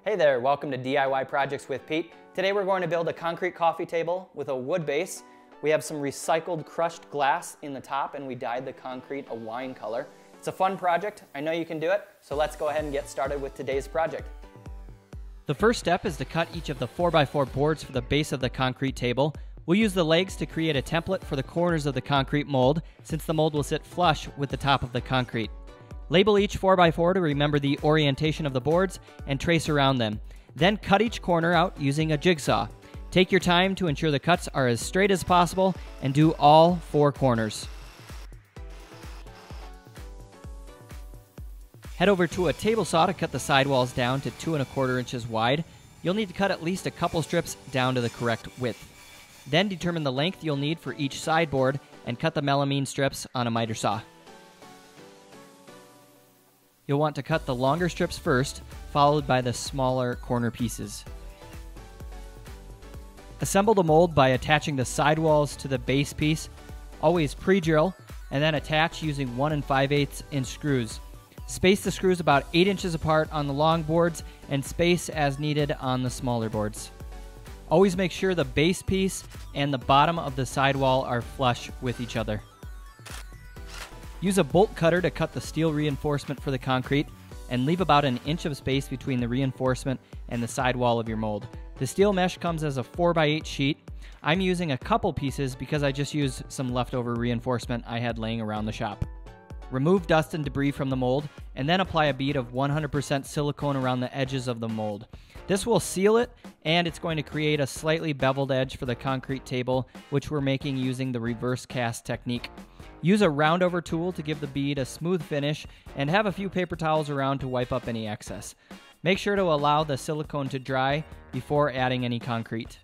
Hey there, welcome to DIY Projects with Pete. Today we're going to build a concrete coffee table with a wood base. We have some recycled crushed glass in the top and we dyed the concrete a wine color. It's a fun project, I know you can do it, so let's go ahead and get started with today's project. The first step is to cut each of the 4x4 boards for the base of the concrete table. We'll use the legs to create a template for the corners of the concrete mold, since the mold will sit flush with the top of the concrete. Label each 4x4 to remember the orientation of the boards and trace around them. Then cut each corner out using a jigsaw. Take your time to ensure the cuts are as straight as possible and do all 4 corners. Head over to a table saw to cut the sidewalls down to 2 1/4 inches wide. You'll need to cut at least a couple strips down to the correct width. Then determine the length you'll need for each sideboard and cut the melamine strips on a miter saw. You'll want to cut the longer strips first, followed by the smaller corner pieces. Assemble the mold by attaching the sidewalls to the base piece. Always pre-drill, and then attach using 1 5/8 inch screws. Space the screws about 8 inches apart on the long boards and space as needed on the smaller boards. Always make sure the base piece and the bottom of the sidewall are flush with each other. Use a bolt cutter to cut the steel reinforcement for the concrete and leave about 1 inch of space between the reinforcement and the sidewall of your mold. The steel mesh comes as a 4x8 sheet. I'm using a couple pieces because I just used some leftover reinforcement I had laying around the shop. Remove dust and debris from the mold and then apply a bead of 100% silicone around the edges of the mold. This will seal it, and it's going to create a slightly beveled edge for the concrete table, which we're making using the reverse cast technique. Use a roundover tool to give the bead a smooth finish and have a few paper towels around to wipe up any excess. Make sure to allow the silicone to dry before adding any concrete.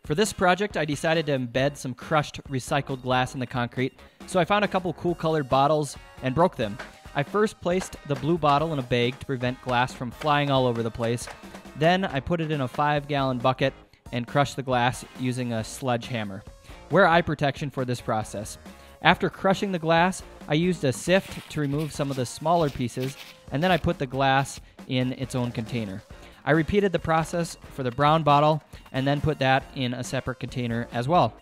For this project, I decided to embed some crushed recycled glass in the concrete, so I found a couple cool colored bottles and broke them. I first placed the blue bottle in a bag to prevent glass from flying all over the place. Then I put it in a 5-gallon bucket and crushed the glass using a sledgehammer. Wear eye protection for this process. After crushing the glass, I used a sift to remove some of the smaller pieces, and then I put the glass in its own container. I repeated the process for the brown bottle and then put that in a separate container as well.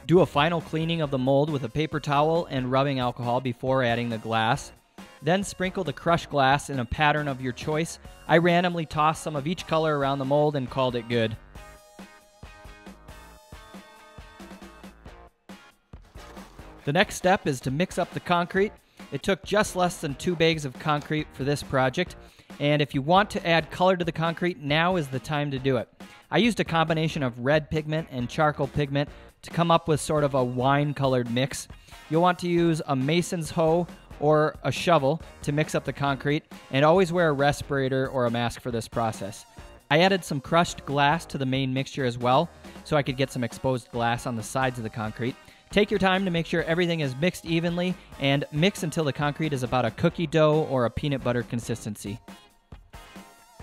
Do a final cleaning of the mold with a paper towel and rubbing alcohol before adding the glass. Then sprinkle the crushed glass in a pattern of your choice. I randomly tossed some of each color around the mold and called it good. The next step is to mix up the concrete. It took just less than 2 bags of concrete for this project, and if you want to add color to the concrete, now is the time to do it. I used a combination of red pigment and charcoal pigment to come up with sort of a wine-colored mix. You'll want to use a mason's hoe or a shovel to mix up the concrete, and always wear a respirator or a mask for this process. I added some crushed glass to the main mixture as well, so I could get some exposed glass on the sides of the concrete. Take your time to make sure everything is mixed evenly, and mix until the concrete is about a cookie dough or a peanut butter consistency.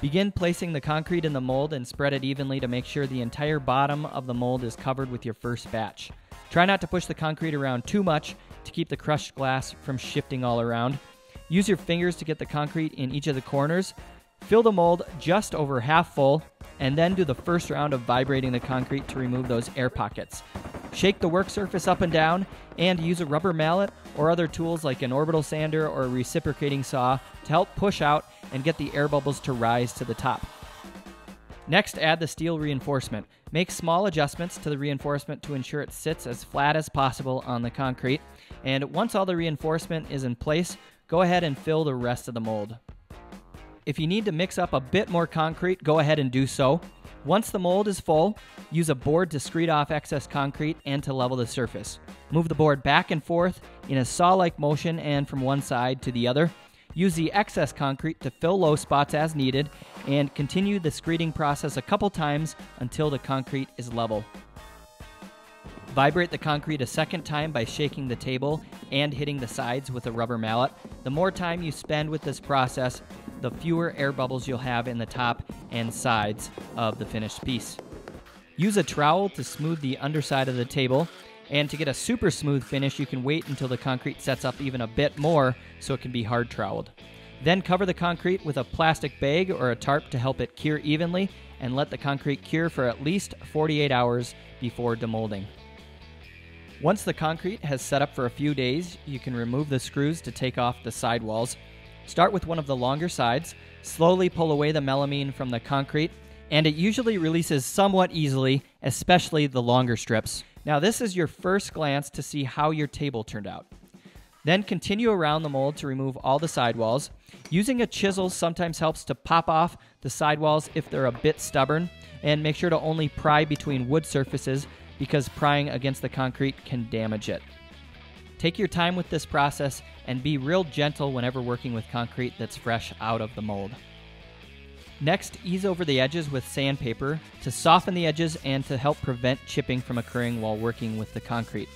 Begin placing the concrete in the mold and spread it evenly to make sure the entire bottom of the mold is covered with your first batch. Try not to push the concrete around too much to keep the crushed glass from shifting all around. Use your fingers to get the concrete in each of the corners. Fill the mold just over half full, and then do the first round of vibrating the concrete to remove those air pockets. Shake the work surface up and down, and use a rubber mallet or other tools like an orbital sander or a reciprocating saw to help push out and get the air bubbles to rise to the top. Next, add the steel reinforcement. Make small adjustments to the reinforcement to ensure it sits as flat as possible on the concrete. And once all the reinforcement is in place, go ahead and fill the rest of the mold. If you need to mix up a bit more concrete, go ahead and do so. Once the mold is full, use a board to screed off excess concrete and to level the surface. Move the board back and forth in a saw-like motion and from one side to the other. Use the excess concrete to fill low spots as needed, and continue the screeding process a couple times until the concrete is level. Vibrate the concrete a second time by shaking the table and hitting the sides with a rubber mallet. The more time you spend with this process, the fewer air bubbles you'll have in the top and sides of the finished piece. Use a trowel to smooth the underside of the table, and to get a super smooth finish, you can wait until the concrete sets up even a bit more so it can be hard troweled. Then cover the concrete with a plastic bag or a tarp to help it cure evenly, and let the concrete cure for at least 48 hours before demolding. Once the concrete has set up for a few days, you can remove the screws to take off the sidewalls. Start with one of the longer sides, slowly pull away the melamine from the concrete, and it usually releases somewhat easily, especially the longer strips. Now this is your first glance to see how your table turned out. Then continue around the mold to remove all the sidewalls. Using a chisel sometimes helps to pop off the sidewalls if they're a bit stubborn, and make sure to only pry between wood surfaces because prying against the concrete can damage it. Take your time with this process and be real gentle whenever working with concrete that's fresh out of the mold. Next, ease over the edges with sandpaper to soften the edges and to help prevent chipping from occurring while working with the concrete.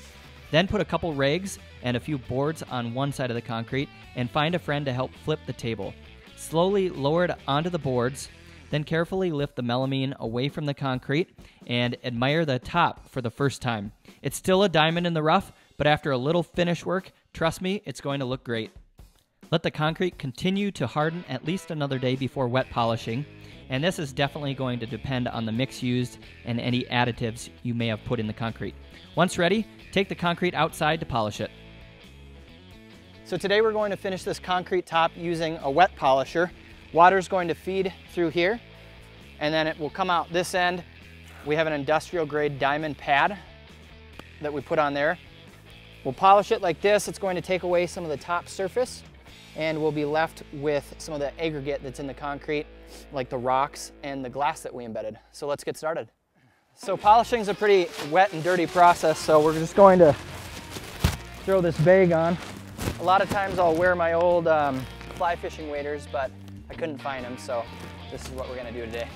Then put a couple rags and a few boards on one side of the concrete and find a friend to help flip the table. Slowly lower it onto the boards, then carefully lift the melamine away from the concrete and admire the top for the first time. It's still a diamond in the rough, but after a little finish work, trust me, it's going to look great. Let the concrete continue to harden at least another day before wet polishing, and this is definitely going to depend on the mix used and any additives you may have put in the concrete. Once ready, take the concrete outside to polish it. So today we're going to finish this concrete top using a wet polisher. Water's going to feed through here, and then it will come out this end. We have an industrial grade diamond pad that we put on there. We'll polish it like this. It's going to take away some of the top surface, and we'll be left with some of the aggregate that's in the concrete, like the rocks and the glass that we embedded. So let's get started. So polishing is a pretty wet and dirty process, so we're just going to throw this bag on. A lot of times I'll wear my old fly fishing waders, but I couldn't find them, so this is what we're gonna do today.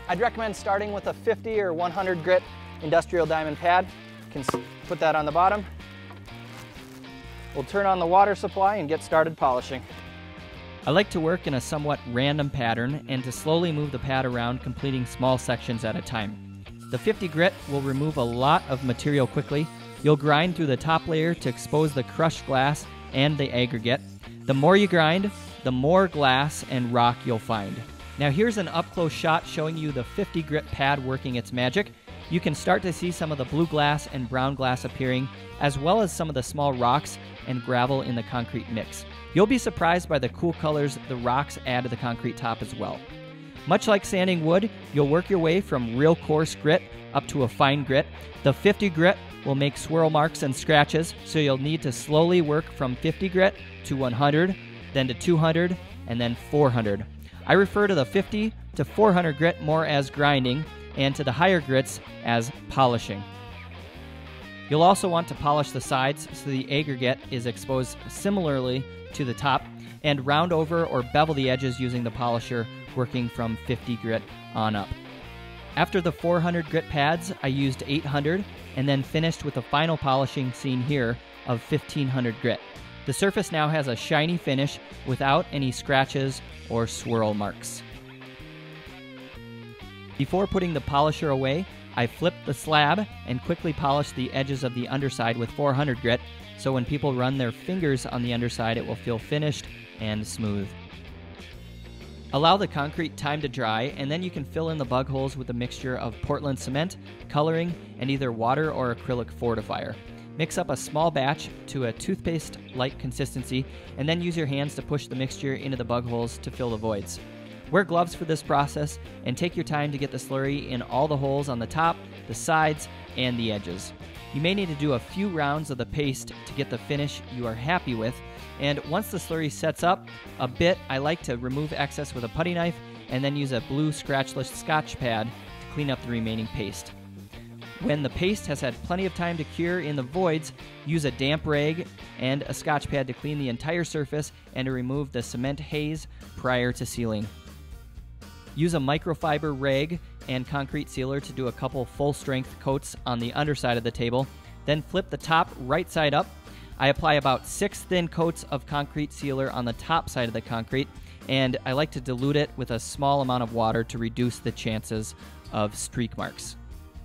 I'd recommend starting with a 50 or 100 grit industrial diamond pad. You can put that on the bottom. We'll turn on the water supply and get started polishing. I like to work in a somewhat random pattern and to slowly move the pad around, completing small sections at a time. The 50 grit will remove a lot of material quickly. You'll grind through the top layer to expose the crushed glass and the aggregate. The more you grind, the more glass and rock you'll find. Now here's an up-close shot showing you the 50 grit pad working its magic. You can start to see some of the blue glass and brown glass appearing, as well as some of the small rocks and gravel in the concrete mix. You'll be surprised by the cool colors the rocks add to the concrete top as well. Much like sanding wood, you'll work your way from real coarse grit up to a fine grit. The 50 grit will make swirl marks and scratches, so you'll need to slowly work from 50 grit to 100, then to 200, and then 400. I refer to the 50 to 400 grit more as grinding, and to the higher grits as polishing. You'll also want to polish the sides so the aggregate is exposed similarly to the top, and round over or bevel the edges using the polisher, working from 50 grit on up. After the 400 grit pads, I used 800 and then finished with a final polishing seen here of 1500 grit. The surface now has a shiny finish without any scratches or swirl marks. Before putting the polisher away, I flipped the slab and quickly polished the edges of the underside with 400 grit, so when people run their fingers on the underside, it will feel finished and smooth. Allow the concrete time to dry, and then you can fill in the bug holes with a mixture of Portland cement, coloring, and either water or acrylic fortifier. Mix up a small batch to a toothpaste-like consistency, and then use your hands to push the mixture into the bug holes to fill the voids. Wear gloves for this process, and take your time to get the slurry in all the holes on the top, the sides, and the edges. You may need to do a few rounds of the paste to get the finish you are happy with, and once the slurry sets up a bit, I like to remove excess with a putty knife and then use a blue scratchless Scotch pad to clean up the remaining paste. When the paste has had plenty of time to cure in the voids, use a damp rag and a Scotch pad to clean the entire surface and to remove the cement haze prior to sealing. Use a microfiber rag and concrete sealer to do a couple full-strength coats on the underside of the table, then flip the top right side up. I apply about 6 thin coats of concrete sealer on the top side of the concrete, and I like to dilute it with a small amount of water to reduce the chances of streak marks.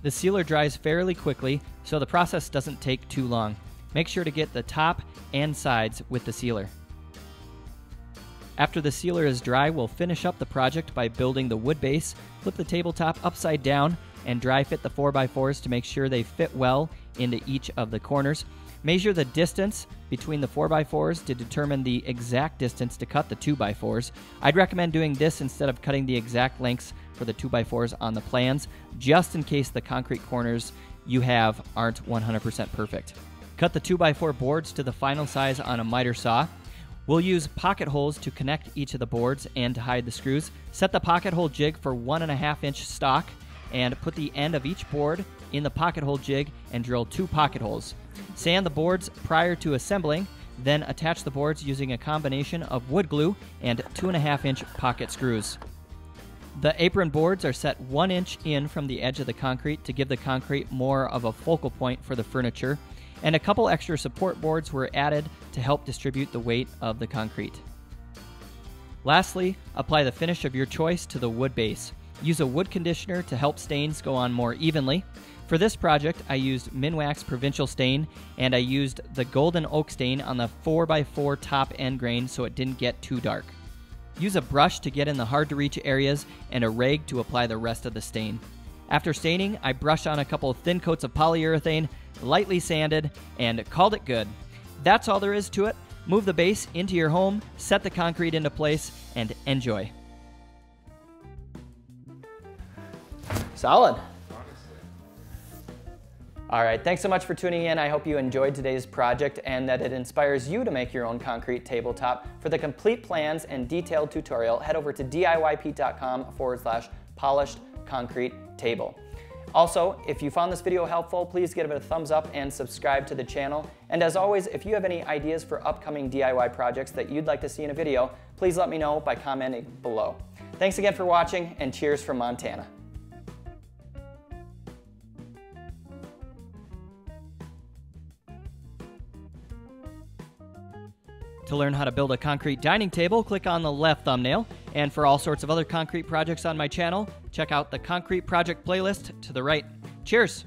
The sealer dries fairly quickly, so the process doesn't take too long. Make sure to get the top and sides with the sealer. After the sealer is dry, we'll finish up the project by building the wood base, flip the tabletop upside down, and dry fit the 4x4s to make sure they fit well into each of the corners. Measure the distance between the 4x4s to determine the exact distance to cut the 2x4s. I'd recommend doing this instead of cutting the exact lengths for the 2x4s on the plans, just in case the concrete corners you have aren't 100% perfect. Cut the 2x4 boards to the final size on a miter saw. We'll use pocket holes to connect each of the boards and to hide the screws. Set the pocket hole jig for 1.5 inch stock and put the end of each board in the pocket hole jig and drill 2 pocket holes. Sand the boards prior to assembling, then attach the boards using a combination of wood glue and 2.5 inch pocket screws. The apron boards are set 1 inch in from the edge of the concrete to give the concrete more of a focal point for the furniture, and a couple extra support boards were added to help distribute the weight of the concrete. Lastly, apply the finish of your choice to the wood base. Use a wood conditioner to help stains go on more evenly. For this project, I used Minwax Provincial Stain, and I used the Golden Oak Stain on the 4x4 top end grain so it didn't get too dark. Use a brush to get in the hard-to-reach areas and a rag to apply the rest of the stain. After staining, I brushed on a couple of thin coats of polyurethane, lightly sanded, and called it good. That's all there is to it. Move the base into your home, set the concrete into place, and enjoy. Solid. All right, thanks so much for tuning in. I hope you enjoyed today's project and that it inspires you to make your own concrete tabletop. For the complete plans and detailed tutorial, head over to DIYpete.com/polished concrete table. Also, if you found this video helpful, please give it a thumbs up and subscribe to the channel. And as always, if you have any ideas for upcoming DIY projects that you'd like to see in a video, please let me know by commenting below. Thanks again for watching, and cheers from Montana. To learn how to build a concrete dining table, click on the left thumbnail. And for all sorts of other concrete projects on my channel, check out the Concrete Project playlist to the right. Cheers!